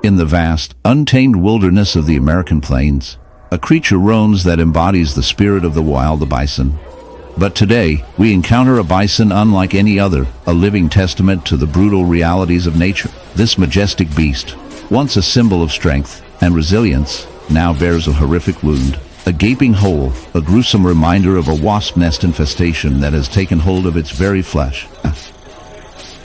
In the vast, untamed wilderness of the American plains, a creature roams that embodies the spirit of the wild, the bison. But today, we encounter a bison unlike any other, a living testament to the brutal realities of nature. This majestic beast, once a symbol of strength and resilience, now bears a horrific wound, a gaping hole, a gruesome reminder of a wasp nest infestation that has taken hold of its very flesh.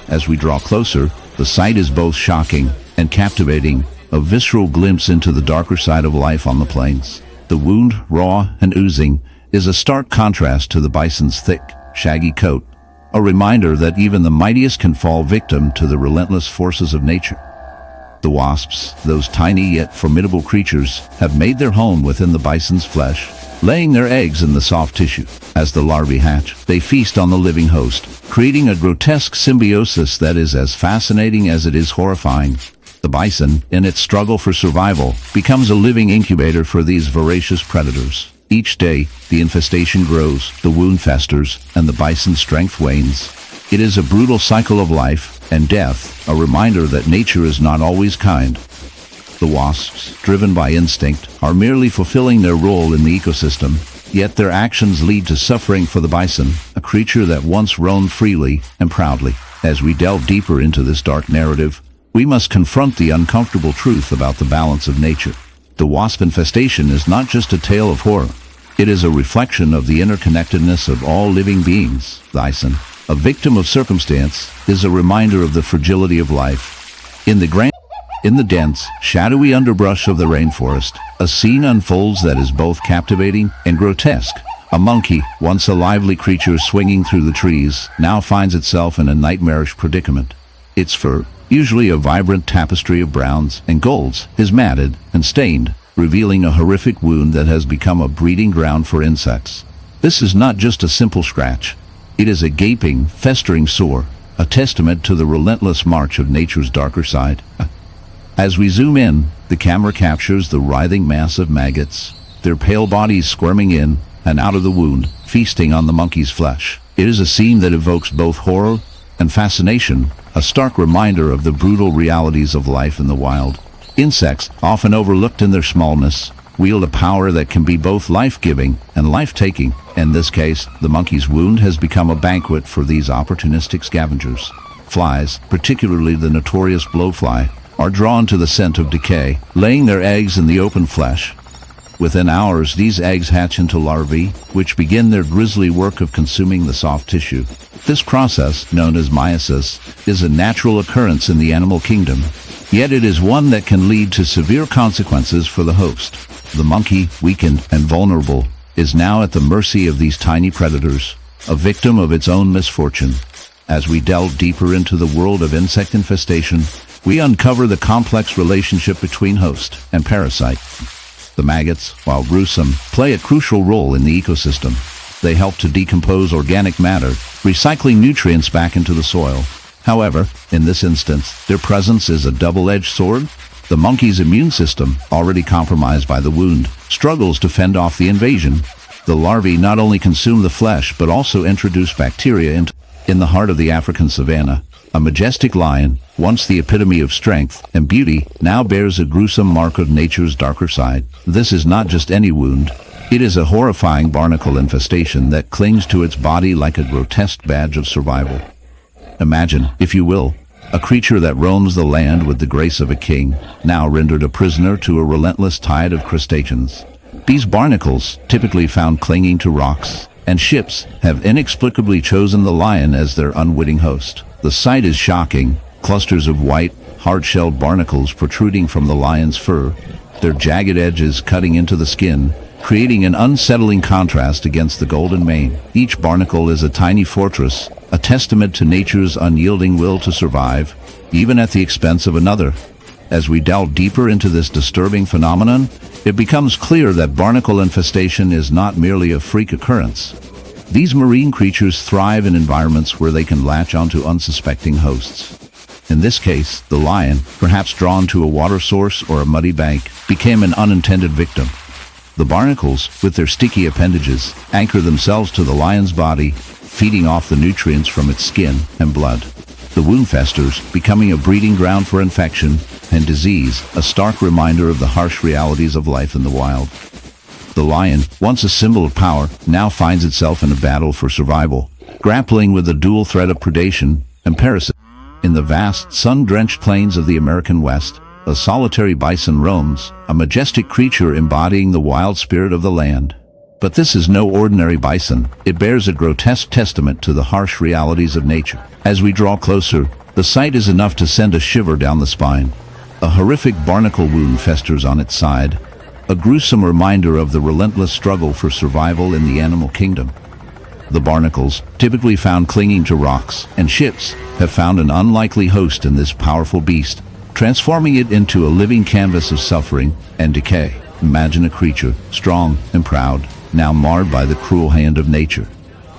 As we draw closer, the sight is both shocking and captivating, a visceral glimpse into the darker side of life on the plains. The wound, raw and oozing, is a stark contrast to the bison's thick, shaggy coat, a reminder that even the mightiest can fall victim to the relentless forces of nature. The wasps, those tiny yet formidable creatures, have made their home within the bison's flesh, laying their eggs in the soft tissue. As the larvae hatch, they feast on the living host, creating a grotesque symbiosis that is as fascinating as it is horrifying. The bison, in its struggle for survival, becomes a living incubator for these voracious predators. Each day, the infestation grows, the wound festers, and the bison's strength wanes. It is a brutal cycle of life and death, a reminder that nature is not always kind. The wasps, driven by instinct, are merely fulfilling their role in the ecosystem, yet their actions lead to suffering for the bison, a creature that once roamed freely and proudly. As we delve deeper into this dark narrative, we must confront the uncomfortable truth about the balance of nature. The wasp infestation is not just a tale of horror. It is a reflection of the interconnectedness of all living beings. The bison, a victim of circumstance, is a reminder of the fragility of life. In the dense, shadowy underbrush of the rainforest, a scene unfolds that is both captivating and grotesque. A monkey, once a lively creature swinging through the trees, now finds itself in a nightmarish predicament. Its fur, usually a vibrant tapestry of browns and golds, is matted and stained, revealing a horrific wound that has become a breeding ground for insects. This is not just a simple scratch. It is a gaping, festering sore, a testament to the relentless march of nature's darker side. As we zoom in, the camera captures the writhing mass of maggots, their pale bodies squirming in and out of the wound, feasting on the monkey's flesh. It is a scene that evokes both horror and fascination, a stark reminder of the brutal realities of life in the wild. Insects, often overlooked in their smallness, wield a power that can be both life-giving and life-taking. In this case, the monkey's wound has become a banquet for these opportunistic scavengers. Flies, particularly the notorious blowfly, are drawn to the scent of decay, laying their eggs in the open flesh. Within hours, these eggs hatch into larvae, which begin their grisly work of consuming the soft tissue. This process, known as meiosis, is a natural occurrence in the animal kingdom, yet it is one that can lead to severe consequences for the host. The monkey, weakened and vulnerable, is now at the mercy of these tiny predators, a victim of its own misfortune. As we delve deeper into the world of insect infestation, we uncover the complex relationship between host and parasite. The maggots, while gruesome, play a crucial role in the ecosystem. They help to decompose organic matter, recycling nutrients back into the soil. However, in this instance, their presence is a double-edged sword. The monkey's immune system, already compromised by the wound, struggles to fend off the invasion. The larvae not only consume the flesh but also introduce bacteria in the heart of the African savanna. A majestic lion, once the epitome of strength and beauty, now bears a gruesome mark of nature's darker side. This is not just any wound. It is a horrifying barnacle infestation that clings to its body like a grotesque badge of survival. Imagine, if you will, a creature that roams the land with the grace of a king, now rendered a prisoner to a relentless tide of crustaceans. These barnacles, typically found clinging to rocks and ships, have inexplicably chosen the lion as their unwitting host. The sight is shocking. Clusters of white, hard-shelled barnacles protruding from the lion's fur, their jagged edges cutting into the skin, creating an unsettling contrast against the golden mane. Each barnacle is a tiny fortress, a testament to nature's unyielding will to survive, even at the expense of another. As we delve deeper into this disturbing phenomenon, it becomes clear that barnacle infestation is not merely a freak occurrence. These marine creatures thrive in environments where they can latch onto unsuspecting hosts. In this case, the lion, perhaps drawn to a water source or a muddy bank, became an unintended victim. The barnacles, with their sticky appendages, anchor themselves to the lion's body, feeding off the nutrients from its skin and blood. The wound festers, becoming a breeding ground for infection, and disease, a stark reminder of the harsh realities of life in the wild. The lion, once a symbol of power, now finds itself in a battle for survival, grappling with the dual threat of predation and parasite. In the vast, sun-drenched plains of the American West, a solitary bison roams, a majestic creature embodying the wild spirit of the land. But this is no ordinary bison. It bears a grotesque testament to the harsh realities of nature. As we draw closer, the sight is enough to send a shiver down the spine. A horrific barnacle wound festers on its side, a gruesome reminder of the relentless struggle for survival in the animal kingdom. The barnacles, typically found clinging to rocks and ships, have found an unlikely host in this powerful beast, transforming it into a living canvas of suffering and decay. Imagine a creature, strong and proud, now marred by the cruel hand of nature.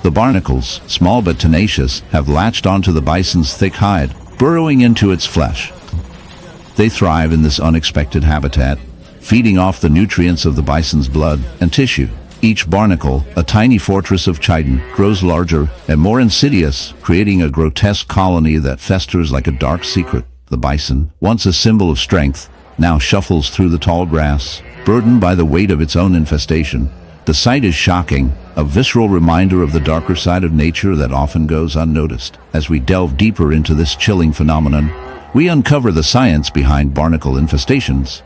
The barnacles, small but tenacious, have latched onto the bison's thick hide, burrowing into its flesh. They thrive in this unexpected habitat, feeding off the nutrients of the bison's blood and tissue. Each barnacle, a tiny fortress of chitin, grows larger and more insidious, creating a grotesque colony that festers like a dark secret. The bison, once a symbol of strength, now shuffles through the tall grass, burdened by the weight of its own infestation. The sight is shocking, a visceral reminder of the darker side of nature that often goes unnoticed. As we delve deeper into this chilling phenomenon, we uncover the science behind barnacle infestations.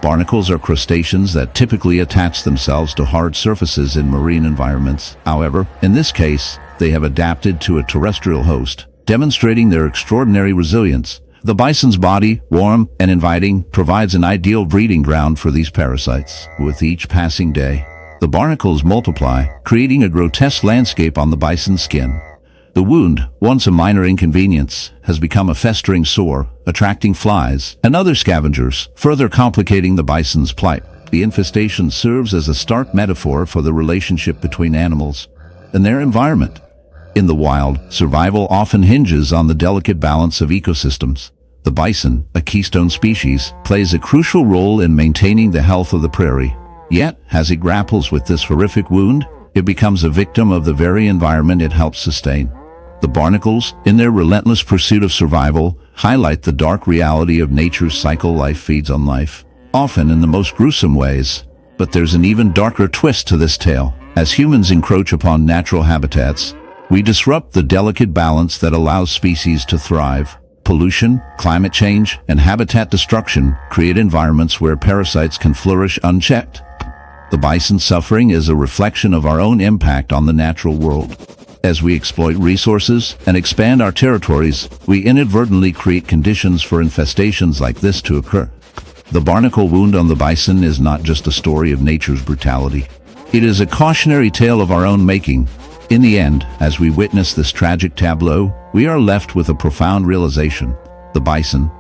Barnacles are crustaceans that typically attach themselves to hard surfaces in marine environments. However, in this case, they have adapted to a terrestrial host, demonstrating their extraordinary resilience. The bison's body, warm and inviting, provides an ideal breeding ground for these parasites. With each passing day, the barnacles multiply, creating a grotesque landscape on the bison's skin. The wound, once a minor inconvenience, has become a festering sore, attracting flies and other scavengers, further complicating the bison's plight. The infestation serves as a stark metaphor for the relationship between animals and their environment. In the wild, survival often hinges on the delicate balance of ecosystems. The bison, a keystone species, plays a crucial role in maintaining the health of the prairie. Yet, as it grapples with this horrific wound, it becomes a victim of the very environment it helps sustain. The barnacles, in their relentless pursuit of survival, highlight the dark reality of nature's cycle. Life feeds on life, often in the most gruesome ways. But there's an even darker twist to this tale. As humans encroach upon natural habitats, we disrupt the delicate balance that allows species to thrive. Pollution, climate change, and habitat destruction create environments where parasites can flourish unchecked. The bison's suffering is a reflection of our own impact on the natural world. As we exploit resources and expand our territories, we inadvertently create conditions for infestations like this to occur. The barnacle wound on the bison is not just a story of nature's brutality. It is a cautionary tale of our own making. In the end, as we witness this tragic tableau, we are left with a profound realization. The bison,